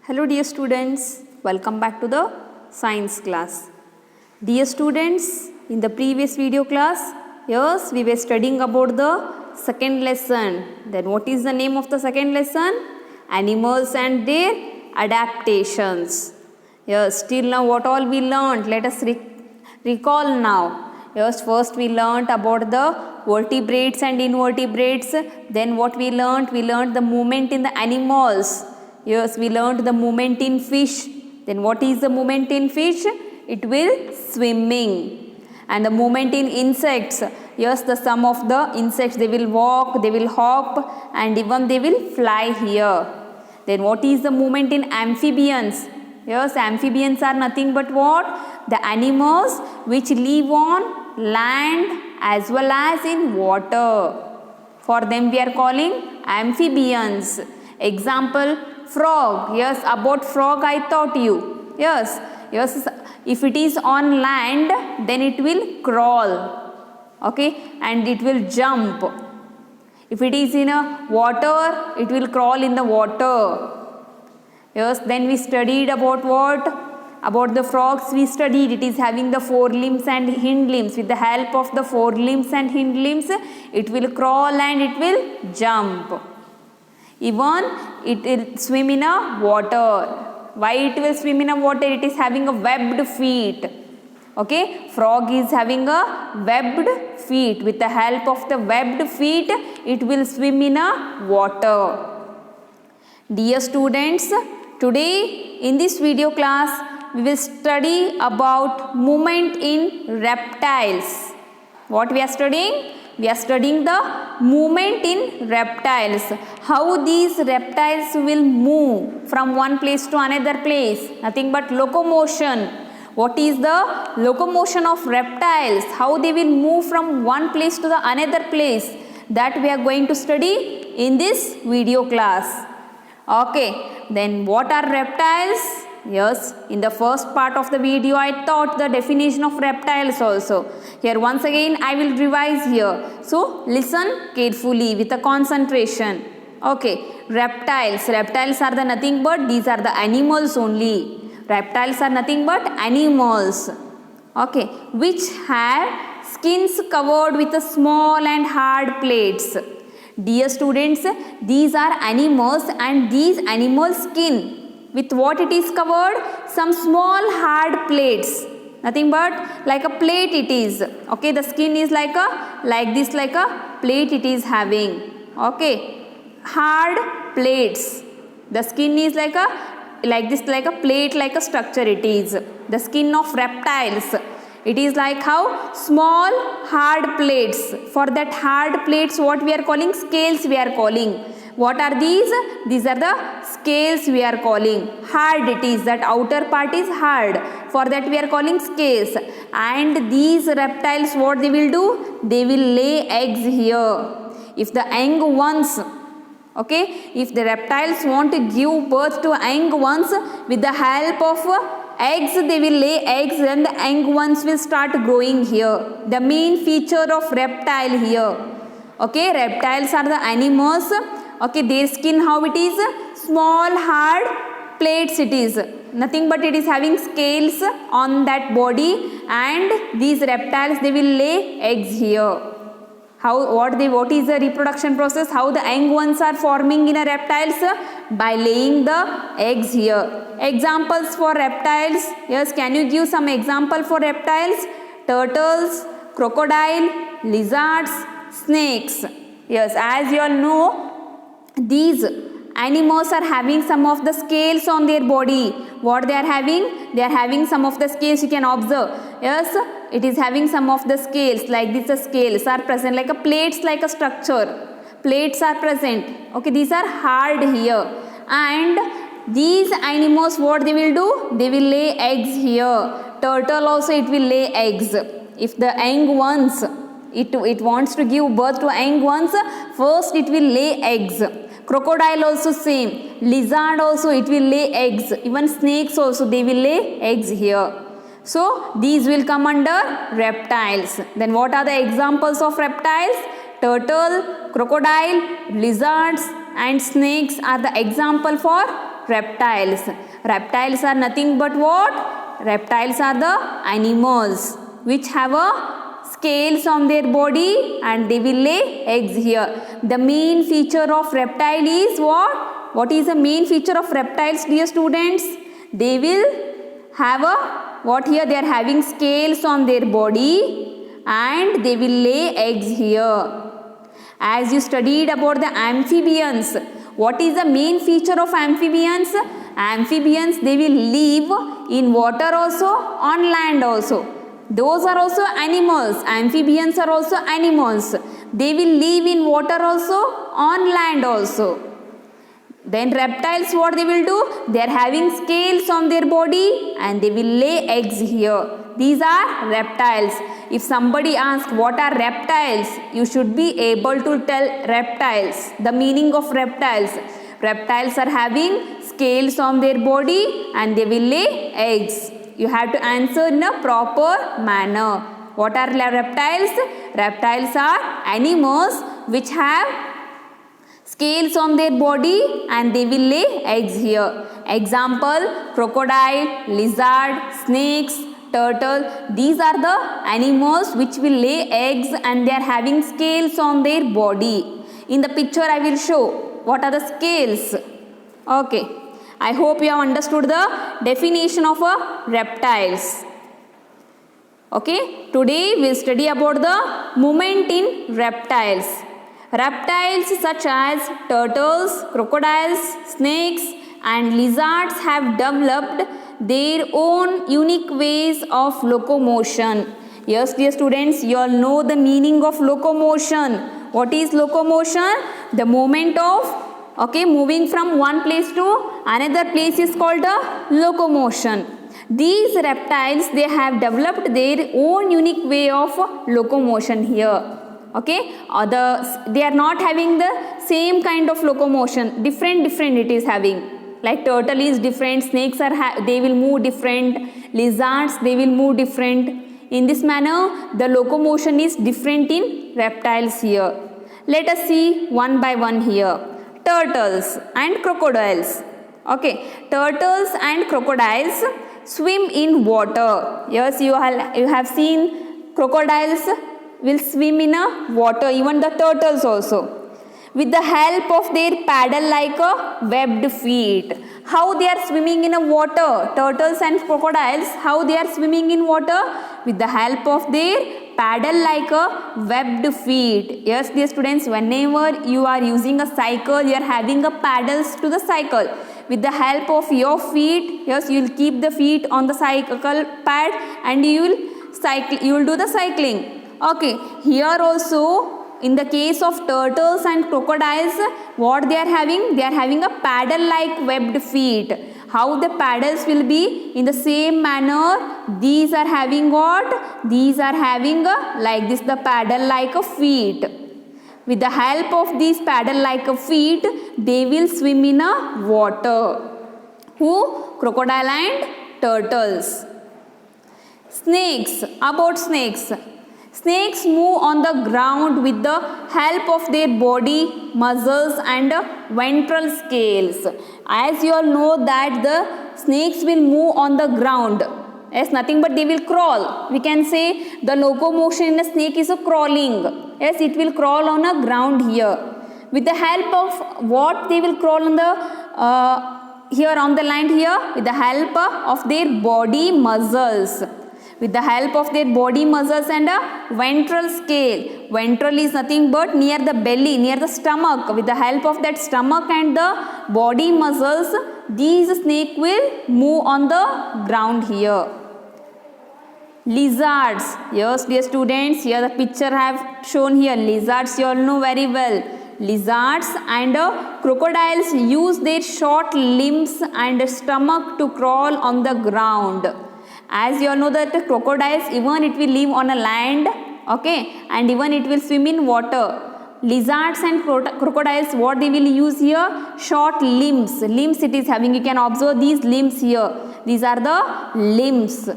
Hello dear students, welcome back to the science class. Dear students, in the previous video class, yes, we were studying about the second lesson. Then what is the name of the second lesson? Animals and their adaptations. Yes, till now what all we learned? Let us recall now. Yes, first we learnt about the vertebrates and invertebrates. Then what we learnt? We learnt the movement in the animals. Yes, we learnt the movement in fish. Then what is the movement in fish? It will swimming. And the movement in insects. Yes, the some of the insects, they will walk, they will hop, and even they will fly here. Then what is the movement in amphibians? Yes, amphibians are nothing but what? The animals which live on land as well as in water. For them we are calling amphibians. Example, frog. Yes, about frog I taught you. Yes, if it is on land, then it will crawl. Okay, and it will jump. If it is in a water, it will crawl in the water. Yes, then we studied about what? About the frogs we studied. It is having the forelimbs and hind limbs. With the help of the forelimbs and hind limbs, it will crawl and it will jump. Even it will swim in a water. Why it will swim in a water? It is having a webbed feet. Okay, frog is having a webbed feet. With the help of the webbed feet, it will swim in a water. Dear students, today in this video class, we will study about movement in reptiles. What we are studying? We are studying the movement in reptiles. How these reptiles will move from one place to another place. Nothing but locomotion. What is the locomotion of reptiles? How they will move from one place to the another place. That we are going to study in this video class. Okay, then what are reptiles? Yes, in the first part of the video I taught the definition of reptiles also. Here once again I will revise here. So listen carefully with a concentration. Okay, reptiles. Reptiles are the nothing but these are the animals only. Reptiles are nothing but animals. Okay, which have skins covered with a small and hard plates. Dear students, these are animals and these animal skin. With what it is covered? Some small hard plates. Nothing but like a plate it is. Okay, the skin is like a plate it is having. Okay, hard plates. The skin is like a plate, like a structure it is. The skin of reptiles. It is like how? Small hard plates. For that hard plates, what we are calling? Scales we are calling. What are these? These are the scales we are calling. Hard it is. That outer part is hard. For that we are calling scales. And these reptiles, what they will do? They will lay eggs here. If the young ones, okay, if the reptiles want to give birth to young ones, with the help of eggs, they will lay eggs and the young ones will start growing here. The main feature of reptile here. Okay, reptiles are the animals. Okay, their skin how it is? Small hard plates it is. Nothing but it is having scales on that body, and these reptiles, they will lay eggs here. What is the reproduction process? How the young ones are forming in a reptiles? By laying the eggs here. Examples for reptiles. Yes, can you give some example for reptiles? Turtles, crocodile, lizards, snakes. Yes, as you all know, these animals are having some of the scales on their body. What they are having? They are having some of the scales, you can observe. Yes, it is having some of the scales. Like this, the scales are present like a plates, like a structure. Plates are present. Okay, these are hard here. And these animals, what they will do? They will lay eggs here. Turtle also, it will lay eggs. If the young ones, it wants to give birth to young ones, first it will lay eggs. Crocodile also same. Lizard also, it will lay eggs. Even snakes also, they will lay eggs here. So these will come under reptiles. Then what are the examples of reptiles? Turtle, crocodile, lizards and snakes are the example for reptiles. Reptiles are nothing but what? Reptiles are the animals which have a scales on their body and they will lay eggs here. The main feature of reptile is what? What is the main feature of reptiles, dear students? They will have a what here? They are having scales on their body and they will lay eggs here. As you studied about the amphibians, what is the main feature of amphibians? Amphibians, they will live in water also, on land also. Those are also animals. Amphibians are also animals. They will live in water also, on land also. Then reptiles, what they will do? They are having scales on their body and they will lay eggs here. These are reptiles. If somebody asks what are reptiles, you should be able to tell reptiles. The meaning of reptiles. Reptiles are having scales on their body and they will lay eggs. You have to answer in a proper manner. What are reptiles? Reptiles are animals which have scales on their body and they will lay eggs here. Example, crocodile, lizard, snakes, turtle. These are the animals which will lay eggs and they are having scales on their body. In the picture I will show what are the scales. Okay, I hope you have understood the definition of reptiles. Okay, today we will study about the movement in reptiles. Reptiles such as turtles, crocodiles, snakes and lizards have developed their own unique ways of locomotion. Yes, dear students, you all know the meaning of locomotion. What is locomotion? The movement of moving from one place to another place is called a locomotion. These reptiles, they have developed their own unique way of locomotion here. Okay, they are not having the same kind of locomotion. Different it is having. Like turtle is different, snakes are they will move different, lizards they will move different. In this manner, the locomotion is different in reptiles here. Let us see one by one here. Turtles and crocodiles. Okay, turtles and crocodiles swim in water. Yes, you have seen crocodiles will swim in a water, even the turtles also. With the help of their paddle like a webbed feet. How they are swimming in a water? Turtles and crocodiles, how they are swimming in water? With the help of their paddle like a webbed feet. Yes, dear students, whenever you are using a cycle, you are having a paddles to the cycle. With the help of your feet, yes, you will keep the feet on the cycle pad and you will do the cycling. Okay, here also in the case of turtles and crocodiles, what they are having? They are having a paddle like webbed feet. How the paddles will be? In the same manner, these are having what? These are having like this, the paddle like a feet. With the help of these paddle like a feet, they will swim in a water. Who? Crocodile and turtles. Snakes. About snakes. Snakes move on the ground with the help of their body, muscles and ventral scales. As you all know that the snakes will move on the ground. Yes, nothing but they will crawl. We can say the locomotion in a snake is a crawling. Yes, it will crawl on a ground here. With the help of what they will crawl on the here on the land here? With the help of their body muscles. With the help of their body muscles and a ventral scale. Ventral is nothing but near the belly, near the stomach. With the help of that stomach and the body muscles, these snake will move on the ground here. Lizards. Yes, dear students, here the picture I have shown here. Lizards you all know very well. Lizards and crocodiles use their short limbs and stomach to crawl on the ground. As you all know that crocodiles, even it will live on a land, okay, and even it will swim in water. Lizards and crocodiles, what they will use here? Short limbs. Limbs it is having. You can observe these limbs here. These are the limbs.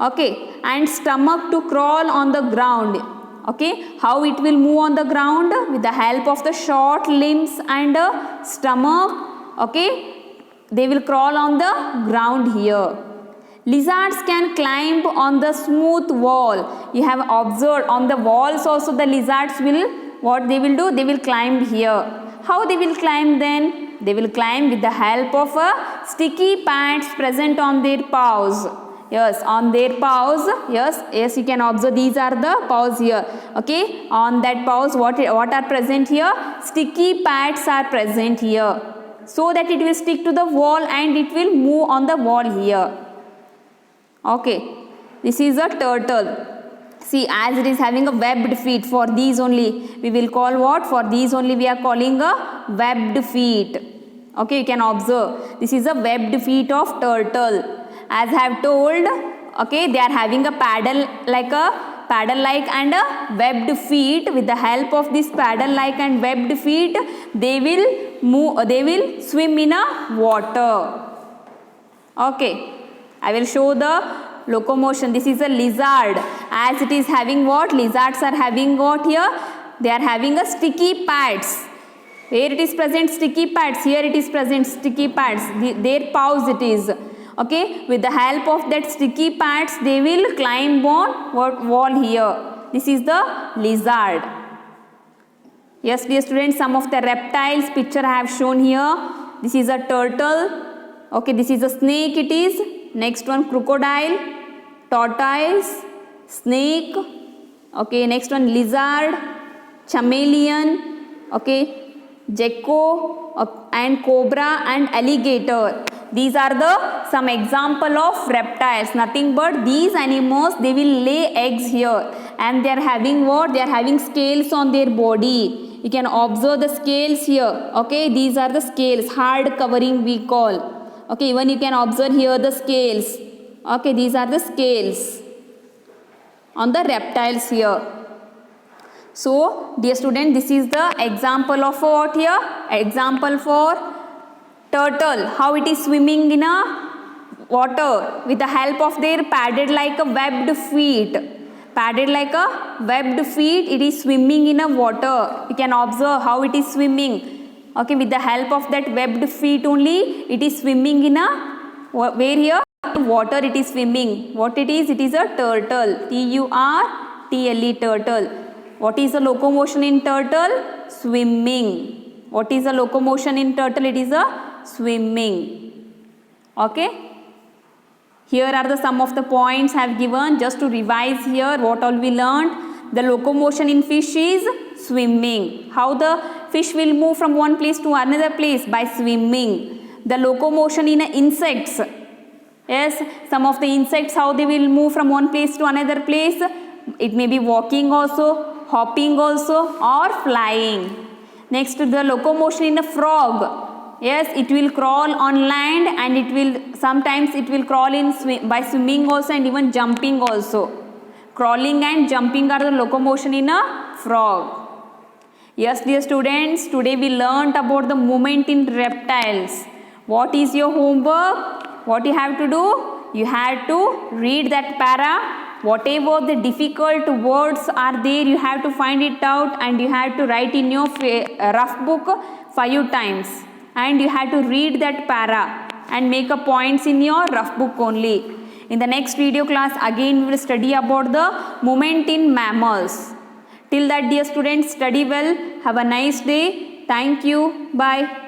Okay, and stomach to crawl on the ground. Okay, how it will move on the ground? With the help of the short limbs and stomach. Okay, they will crawl on the ground here. Lizards can climb on the smooth wall. You have observed on the walls also the lizards will, what they will do? They will climb here. How they will climb then? They will climb with the help of sticky pads present on their paws. Yes, on their paws. Yes, you can observe these are the paws here. Okay, on that paws, what are present here? Sticky pads are present here, so that it will stick to the wall and it will move on the wall here. Okay, this is a turtle. See, as it is having a webbed feet, for these only we will call what? For these only we are calling a webbed feet. Okay, you can observe this is a webbed feet of turtle. As I have told, okay, they are having a paddle like and a webbed feet. With the help of this paddle like and webbed feet, they will move, they will swim in a water. Okay, I will show the locomotion. This is a lizard. As it is having what? Lizards are having what here? They are having a sticky pads. Where it is present sticky pads? Here it is present sticky pads. Their paws it is. Okay, with the help of that sticky pads, they will climb on what wall here. This is the lizard. Yes, dear students, some of the reptiles picture I have shown here. This is a turtle. Okay, this is a snake it is. Next one, crocodile, tortoise, snake. Okay, next one, lizard, chameleon. Okay, gecko and cobra and alligator. These are the some example of reptiles. Nothing but these animals, they will lay eggs here, and they are having what? They are having scales on their body. You can observe the scales here. Okay, these are the scales, hard covering we call. Okay, even you can observe here the scales. Okay, these are the scales on the reptiles here. So, dear student, this is the example of what here? Example for turtle, how it is swimming in a water with the help of their padded like a webbed feet. Padded like a webbed feet, it is swimming in a water. You can observe how it is swimming. Okay, with the help of that webbed feet only, it is swimming in a, where here? Water it is swimming. What it is? It is a turtle. T-U-R-T-L-E, turtle. What is the locomotion in turtle? Swimming. What is the locomotion in turtle? It is a swimming. Okay. Here are the some of the points I have given. Just to revise here what all we learned. The locomotion in fish is swimming. How the fish will move from one place to another place? By swimming. The locomotion in insects. Yes, some of the insects, how they will move from one place to another place? It may be walking also, hopping also, or flying. Next, the locomotion in a frog. Yes, it will crawl on land, and it will sometimes it will crawl in by swimming also, and even jumping also. Crawling and jumping are the locomotion in a frog. Yes, dear students, today we learnt about the movement in reptiles. What is your homework? What you have to do? You have to read that para. Whatever the difficult words are there, you have to find it out, and you have to write in your rough book 5 times. And you have to read that para and make a points in your rough book only. In the next video class, again we will study about the movement in mammals. Till that, dear students, study well. Have a nice day. Thank you. Bye.